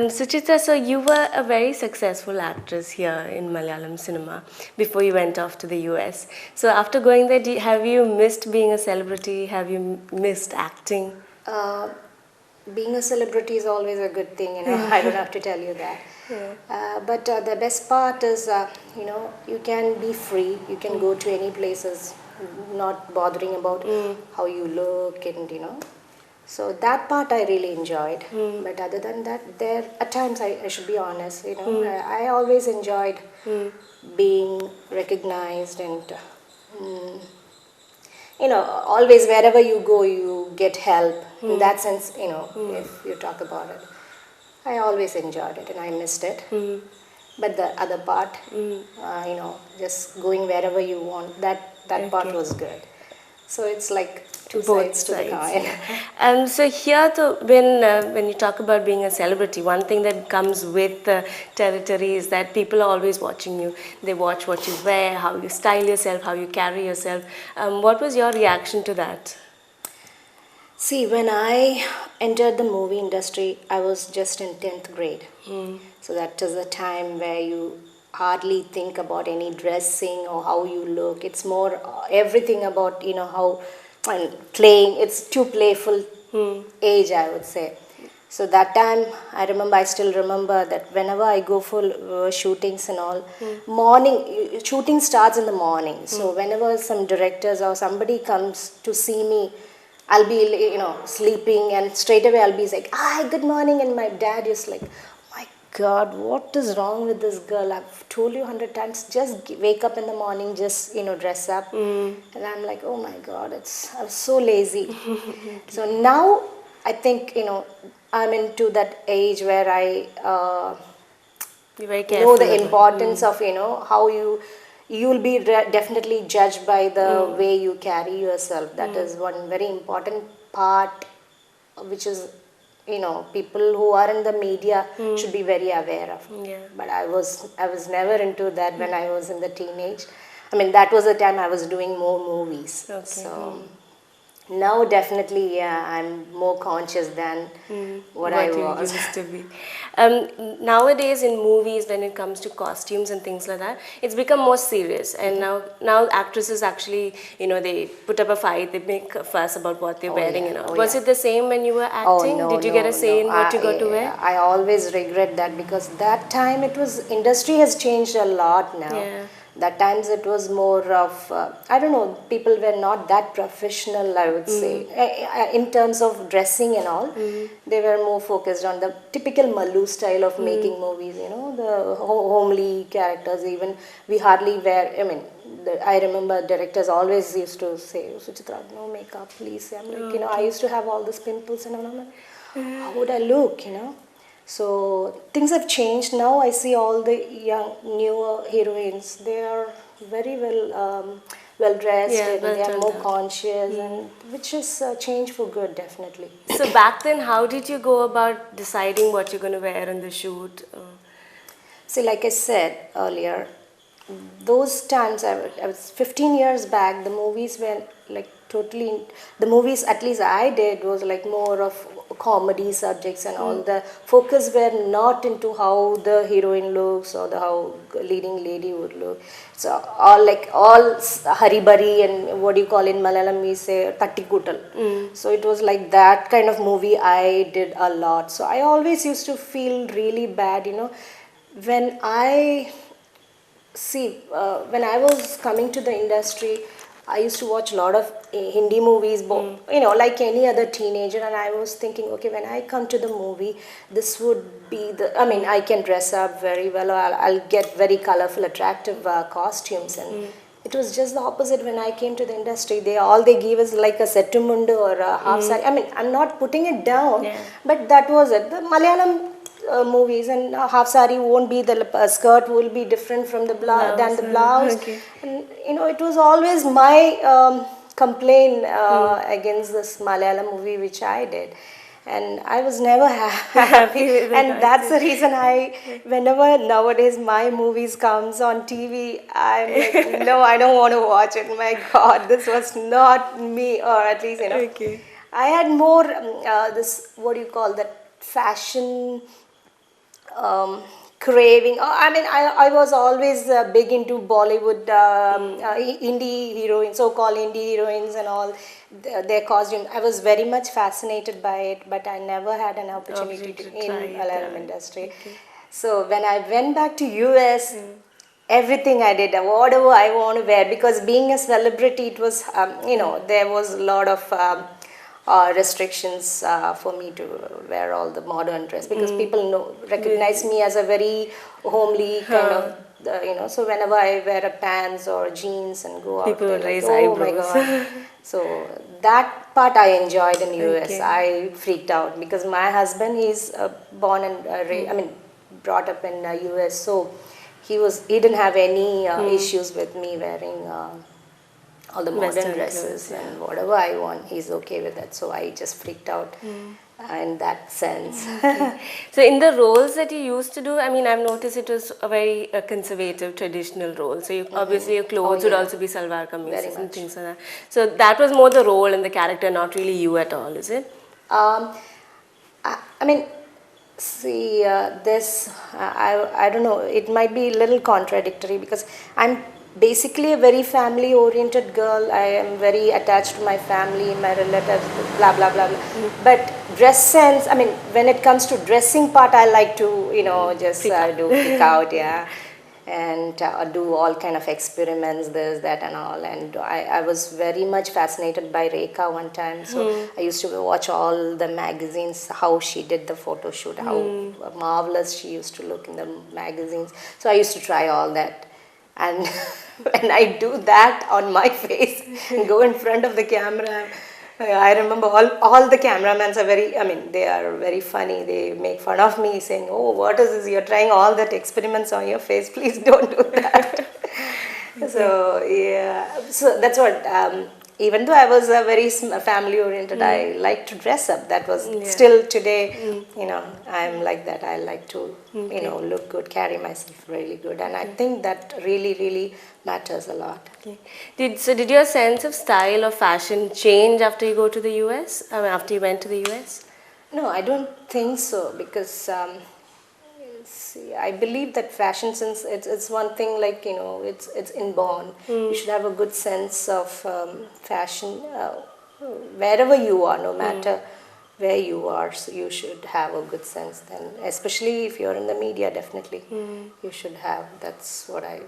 Suchitra, so you were a very successful actress here in Malayalam cinema before you went off to the US. So after going there, have you missed being a celebrity? Have you missed acting? Being a celebrity is always a good thing, I don't have to tell you that. Yeah. But the best part is, you can be free, you can go to any places, not bothering about how you look and. So that part I really enjoyed. But other than that, there at times I should be honest, I always enjoyed being recognized and always wherever you go you get help. In that sense, if you talk about it, I always enjoyed it and I missed it. But the other part, just going wherever you want, that part was good. So it's like two sides to the coin. So here, when you talk about being a celebrity, one thing that comes with the territory is that people are always watching you. They watch what you wear, how you style yourself, how you carry yourself. What was your reaction to that? See, when I entered the movie industry, I was just in 10th grade. So that was a time where you hardly think about any dressing or how you look. It's more everything about, how playing. It's too playful age, I would say. So that time, I still remember that whenever I go for shootings and all, shooting starts in the morning. So whenever some directors or somebody comes to see me, I'll be, sleeping and straight away I'll be like, hi, good morning. And my dad is like, God, what is wrong with this girl? I've told you 100 times, just wake up in the morning, just, dress up. And I'm like, oh my God, I'm so lazy. So now I think, I'm into that age where I know the importance of, how you'll be definitely judged by the way you carry yourself. That is one very important part, which is, people who are in the media should be very aware of. But I was never into that when I was in the teenage. That was the time I was doing more movies. Okay. So now definitely, I'm more conscious than what I was. Used to be. Nowadays in movies, when it comes to costumes and things like that, it's become more serious. And now actresses actually, they put up a fight, they make a fuss about what they're wearing and all. Was it the same when you were acting? Did you get a say in what you got to wear? I always regret that because that time industry has changed a lot now. Yeah. That times it was more of, people were not that professional, I would say. In terms of dressing and all, they were more focused on the typical Mallu style of making movies, the homely characters. Even we hardly wear, I remember directors always used to say, Suchitra, no makeup, please. I'm like, I used to have all these pimples and I'm like, how would I look, So things have changed. Now I see all the newer heroines. They are very well dressed and they are more conscious, and which is a change for good, definitely. So back then, how did you go about deciding what you're going to wear on the shoot? See, like I said earlier, those times, I was 15 years back, the movies were like totally, the movies at least I did was like more of comedy subjects and all. The focus were not into how the heroine looks or how leading lady would look. So all haribari and what do you call in Malayalam we say tattikutal. So it was like that kind of movie I did a lot. So I always used to feel really bad, when I when I was coming to the industry, I used to watch a lot of Hindi movies, like any other teenager, and I was thinking, okay, when I come to the movie, this would be I can dress up very well, or I'll get very colorful, attractive costumes, and it was just the opposite when I came to the industry. They give us like a settumundu or a half sari. I'm not putting it down, but that was it. The Malayalam movies and half sari won't be, the skirt will be different from the than the blouse. Okay. And it was always my complaint against this Malayalam movie which I did, and I was never happy with it. And that's the reason whenever nowadays my movies comes on TV, I'm like, no, I don't want to watch it. My God, this was not me, or at least Okay. I had more this, what do you call that, fashion craving. I mean, I was always big into Bollywood indie heroines, so-called indie heroines and all, their costume. I was very much fascinated by it, but I never had an opportunity to in try it, Malayalam industry. So when I went back to US, everything I did, whatever I want to wear, because being a celebrity, it was, there was a lot of restrictions for me to wear all the modern dress, because people recognize me as a very homely kind of, so whenever I wear a pants or jeans and go out, People they're would like, raise oh my eyebrows. God. So that part I enjoyed in US. Okay. I freaked out because my husband, he's born and brought up in US, so he didn't have any issues with me wearing all the modern Western dresses, clothes, yeah. and whatever I want, he's okay with that. So I just freaked out in that sense. So in the roles that you used to do, I mean, I've noticed it was a very conservative, traditional role. So obviously your clothes would yeah. also be salwar Very kameezes and much. things like that. So that was more the role and the character, not really you at all, is it? Um, I mean, see, I don't know, it might be a little contradictory, because I'm basically a very family oriented girl. I am very attached to my family, my relatives, blah blah blah blah. But dress sense, I mean, when it comes to dressing part, I like to just do freak out, yeah, and do all kind of experiments, this, that, and all. And I was very much fascinated by Rekha one time, so I used to watch all the magazines, how she did the photo shoot, how marvelous she used to look in the magazines. So I used to try all that, and when I do that on my face and go in front of the camera, I remember all the cameramans are they are very funny. They make fun of me, saying, oh, what is this? You're trying all that experiments on your face. Please don't do that. So, yeah. So that's what, even though I was a very family oriented, I like to dress up. That was still today, I'm like that. I like to, look good, carry myself really good. And I think that really, really matters a lot. Okay. Did your sense of style or fashion change after you go to the US? I mean, after you went to the US? No, I don't think so, because see, I believe that fashion sense, it's one thing, like it's inborn. You should have a good sense of fashion wherever you are, no matter where you are. So you should have a good sense then, especially if you're in the media. Definitely, you should have. That's what I